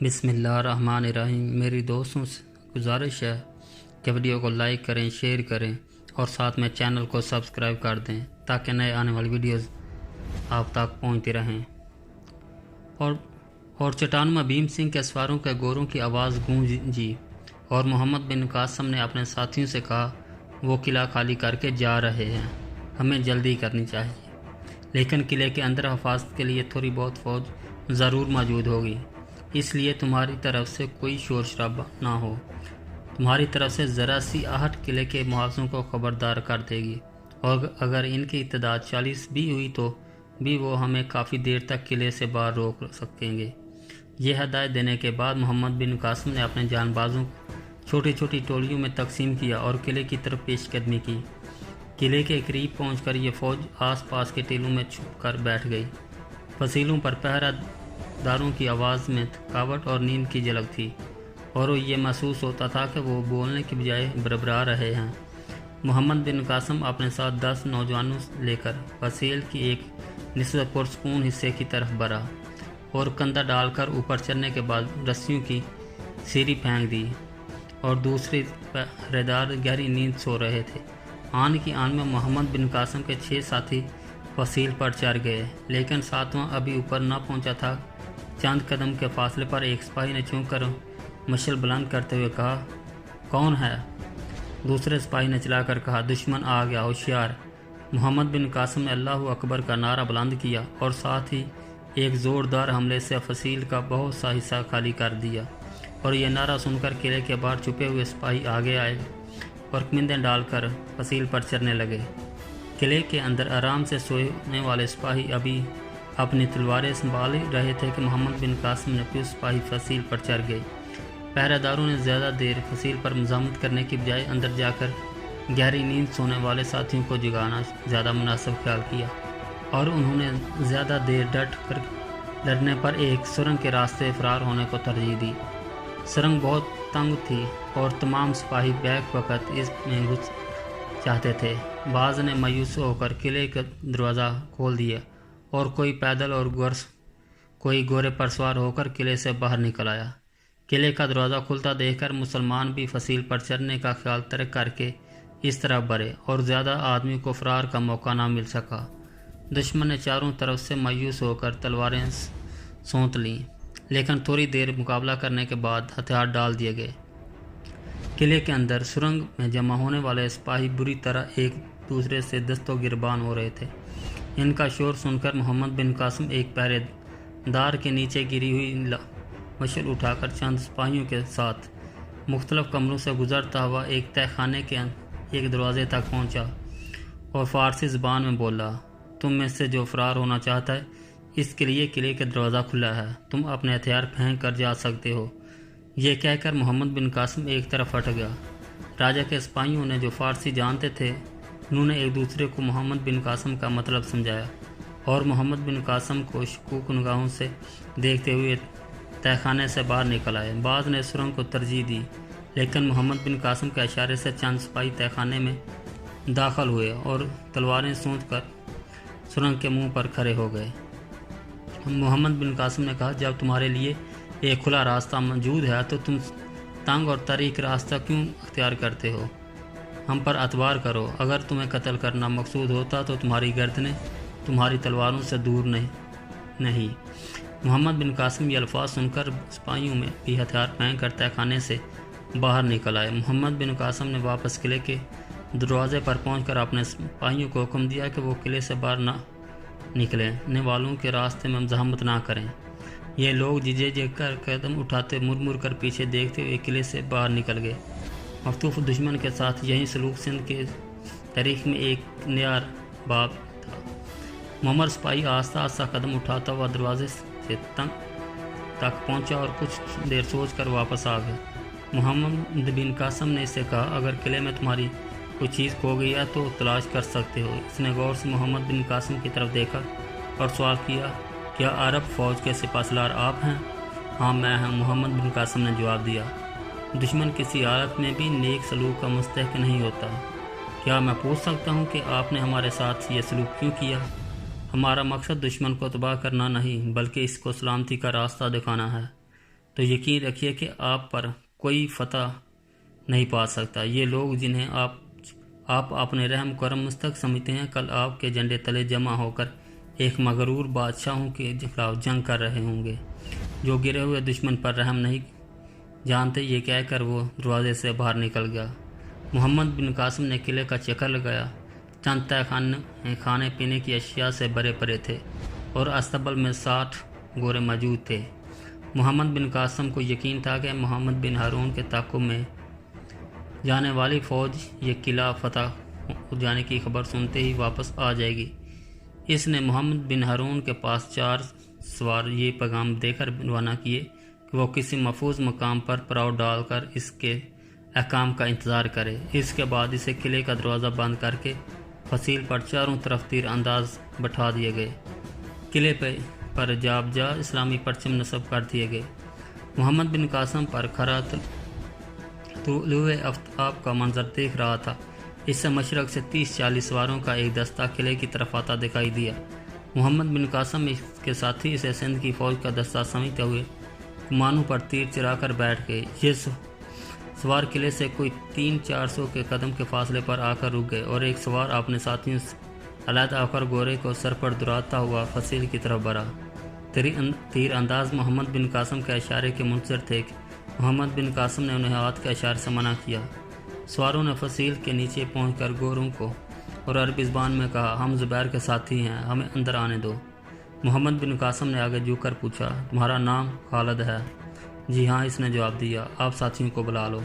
بسم اللہ الرحمن الرحیم۔ میری دوستوں سے گزارش ہے کہ ویڈیو کو لائک کریں، شیئر کریں اور ساتھ میں چینل کو سبسکرائب کر دیں تاکہ نئے آنے والی ویڈیوز آپ تک پہنچتی رہیں۔ اور چٹانوں بھیم سنگھ کے سواروں کے گوروں کی آواز گونجی اور محمد بن قاسم نے اپنے ساتھیوں سے کہا وہ قلعہ خالی کر کے جا رہے ہیں، ہمیں جلدی کرنی چاہیے، لیکن قلعے کے اندر حفاظت کے لیے تھوڑی بہت فوج ضرور موجود ہوگی، اس لیے تمہاری طرف سے کوئی شور شرابہ نہ ہو۔ تمہاری طرف سے ذرا سی آہٹ قلعے کے محافظوں کو خبردار کر دے گی، اور اگر ان کی تعداد 40 بھی ہوئی تو بھی وہ ہمیں کافی دیر تک قلعے سے باہر روک سکیں گے۔ یہ ہدایت دینے کے بعد محمد بن قاسم نے اپنے جان بازوں کو چھوٹی چھوٹی ٹولیوں میں تقسیم کیا اور قلعے کی طرف پیش قدمی کی۔ قلعے کے قریب پہنچ کر یہ فوج آس پاس کے ٹیلوں میں چھپ کر بیٹھ گئی۔ فصیلوں پر پہرہ داروں کی آواز میں تھکاوٹ اور نیند کی جھلک تھی، اور یہ محسوس ہوتا تھا کہ وہ بولنے کی بجائے بربرا رہے ہیں۔ محمد بن قاسم اپنے ساتھ 10 نوجوانوں لے کر فصیل کی ایک نسبت پرسکون حصے کی طرف بڑھا، اور کندھا ڈال کر اوپر چڑھنے کے بعد رسیوں کی سیڑھی پھینک دی، اور دوسری پہرےدار گہری نیند سو رہے تھے۔ آن کی آن میں محمد بن قاسم کے 6 ساتھی فصیل پر چڑھ گئے، لیکن ساتواں ابھی اوپر نہ پہنچا تھا۔ چند قدم کے فاصلے پر ایک سپاہی نے چونک کر مشعل بلند کرتے ہوئے کہا، کون ہے؟ دوسرے سپاہی نے چلا کر کہا، دشمن آ گیا، ہوشیار۔ محمد بن قاسم نے اللہ اکبر کا نعرہ بلند کیا اور ساتھ ہی ایک زوردار حملے سے فصیل کا بہت سا حصہ خالی کر دیا، اور یہ نعرہ سن کر قلعے کے باہر چھپے ہوئے سپاہی آگے آئے اور کمندیں ڈال کر فصیل پر چڑھنے لگے۔ قلعے کے اندر آرام سے سونے والے سپاہی ابھی اپنی تلواریں سنبھال رہے تھے کہ محمد بن قاسم نے پھر سپاہی فصیل پر چڑھ گئے۔ پہرہ داروں نے زیادہ دیر فصیل پر مزاحمت کرنے کی بجائے اندر جا کر گہری نیند سونے والے ساتھیوں کو جگانا زیادہ مناسب خیال کیا، اور انہوں نے زیادہ دیر ڈٹ کر لڑنے پر ایک سرنگ کے راستے فرار ہونے کو ترجیح دی۔ سرنگ بہت تنگ تھی اور تمام سپاہی بیک وقت اس میں گھس چاہتے تھے۔ بعض نے مایوس ہو کر قلعے کا دروازہ کھول دیا، اور کوئی پیدل اور کوئی گھوڑے پر سوار ہو کر قلعے سے باہر نکل آیا۔ قلعے کا دروازہ کھلتا دیکھ کر مسلمان بھی فصیل پر چڑھنے کا خیال ترک کر کے اس طرف بڑھے، اور زیادہ آدمیوں کو فرار کا موقع نہ مل سکا۔ دشمن نے چاروں طرف سے مایوس ہو کر تلواریں سونت لیں، لیکن تھوڑی دیر مقابلہ کرنے کے بعد ہتھیار ڈال دیے گئے۔ قلعے کے اندر سرنگ میں جمع ہونے والے سپاہی بری طرح ایک دوسرے سے دست و گریبان ہو رہے تھے۔ ان کا شور سن کر محمد بن قاسم ایک پہرے دار کے نیچے گری ہوئی مشعل اٹھا کر چند سپاہیوں کے ساتھ مختلف کمروں سے گزرتا ہوا ایک تہہ خانے کے ایک دروازے تک پہنچا، اور فارسی زبان میں بولا، تم میں سے جو فرار ہونا چاہتا ہے، اس کے لیے قلعے کا دروازہ کھلا ہے، تم اپنے ہتھیار پھینک کر جا سکتے ہو۔ یہ کہہ کر محمد بن قاسم ایک طرف ہٹ گیا۔ راجہ کے سپاہیوں نے جو فارسی جانتے تھے، انہوں نے ایک دوسرے کو محمد بن قاسم کا مطلب سمجھایا، اور محمد بن قاسم کو شکوک نگاہوں سے دیکھتے ہوئے تہہ خانے سے باہر نکل آئے۔ بعض نے سرنگ کو ترجیح دی، لیکن محمد بن قاسم کے اشارے سے چند سپاہی تہہ خانے میں داخل ہوئے اور تلواریں سونت کر سرنگ کے منہ پر کھڑے ہو گئے۔ محمد بن قاسم نے کہا، جب تمہارے لیے ایک کھلا راستہ موجود ہے تو تم تنگ اور تاریک راستہ کیوں اختیار کرتے ہو؟ ہم پر اعتبار کرو، اگر تمہیں قتل کرنا مقصود ہوتا تو تمہاری گردنیں تمہاری تلواروں سے دور نہیں۔ محمد بن قاسم یہ الفاظ سن کر سپاہیوں میں بھی ہتھیار پھینک کر تہہ خانے سے باہر نکل آئے۔ محمد بن قاسم نے واپس قلعے کے دروازے پر پہنچ کر اپنے سپاہیوں کو حکم دیا کہ وہ قلعے سے باہر نہ نکلنے والوں کے راستے میں مزاحمت نہ کریں۔ یہ لوگ جھجک کر قدم اٹھاتے مر کر پیچھے دیکھتے ہوئے قلعے سے باہر نکل گئے۔ مفتوح دشمن کے ساتھ یہی سلوک سندھ کے تاریخ میں ایک نیا باب تھا۔ معمر سپاہی آہستہ آہستہ قدم اٹھاتا ہوا دروازے سے تک پہنچا اور کچھ دیر سوچ کر واپس آ گیا۔ محمد بن قاسم نے اسے کہا، اگر قلعے میں تمہاری کوئی چیز کھو گئی ہے تو تلاش کر سکتے ہو۔ اس نے غور سے محمد بن قاسم کی طرف دیکھا اور سوال کیا، کیا عرب فوج کے سپہ سالار آپ ہیں؟ ہاں میں ہوں، محمد بن قاسم نے جواب دیا۔ دشمن کسی حالت میں بھی نیک سلوک کا مستحق نہیں ہوتا۔ کیا میں پوچھ سکتا ہوں کہ آپ نے ہمارے ساتھ یہ سلوک کیوں کیا؟ ہمارا مقصد دشمن کو تباہ کرنا نہیں بلکہ اس کو سلامتی کا راستہ دکھانا ہے۔ تو یقین رکھیے کہ آپ پر کوئی فتح نہیں پا سکتا۔ یہ لوگ جنہیں آپ اپنے رحم کرم مستحق سمجھتے ہیں، کل آپ کے جھنڈے تلے جمع ہو کر ایک مغرور بادشاہوں کے خلاف جنگ کر رہے ہوں گے جو گرے ہوئے دشمن پر رحم نہیں جانتے۔ یہ کہہ کر وہ دروازے سے باہر نکل گیا۔ محمد بن قاسم نے قلعے کا چکر لگایا۔ چند تہ کھانے پینے کی اشیاء سے بھرے پڑے تھے اور استبل میں 60 گھوڑے موجود تھے۔ محمد بن قاسم کو یقین تھا کہ محمد بن ہارون کے تعاقب میں جانے والی فوج یہ قلعہ فتح ہو جانے کی خبر سنتے ہی واپس آ جائے گی۔ اس نے محمد بن ہارون کے پاس 4 سوار یہ پیغام دے کر روانہ کیے کہ وہ کسی محفوظ مقام پر پڑاؤ ڈال کر اس کے احکام کا انتظار کرے۔ اس کے بعد اسے قلعے کا دروازہ بند کر کے فصیل پر چاروں طرف تیر انداز بٹھا دیے گئے۔ قلعے پر جا اسلامی پرچم نصب کر دیے گئے۔ محمد بن قاسم پر کھڑا طلوع آفتاب کا منظر دیکھ رہا تھا۔ اس سے مشرق سے 30-40 سواروں کا ایک دستہ قلعے کی طرف آتا دکھائی دیا۔ محمد بن قاسم اس کے ساتھی اسے سندھ کی فوج کا دستہ سمجھتے ہوئے کمانوں پر تیر چرا کر بیٹھ گئے۔ یہ سوار قلعے سے کوئی 300-400 کے قدم کے فاصلے پر آ کر رک گئے اور ایک سوار اپنے ساتھیوں سے علیحدہ ہو کر گھوڑے کو سر پر دراتا ہوا فصیل کی طرف بڑھا۔ تیر انداز محمد بن قاسم کے اشارے کے منتظر تھے کہ محمد بن قاسم نے انہیں ہاتھ کے اشارے سے منع کیا۔ سواروں نے فصیل کے نیچے پہنچ کر گھوڑوں کو اور عربی زبان میں کہا، ہم زبیر کے ساتھی ہیں، ہمیں اندر آنے دو۔ محمد بن قاسم نے آگے جھک کر پوچھا، تمہارا نام خالد ہے؟ جی ہاں، اس نے جواب دیا۔ آپ ساتھیوں کو بلا لو۔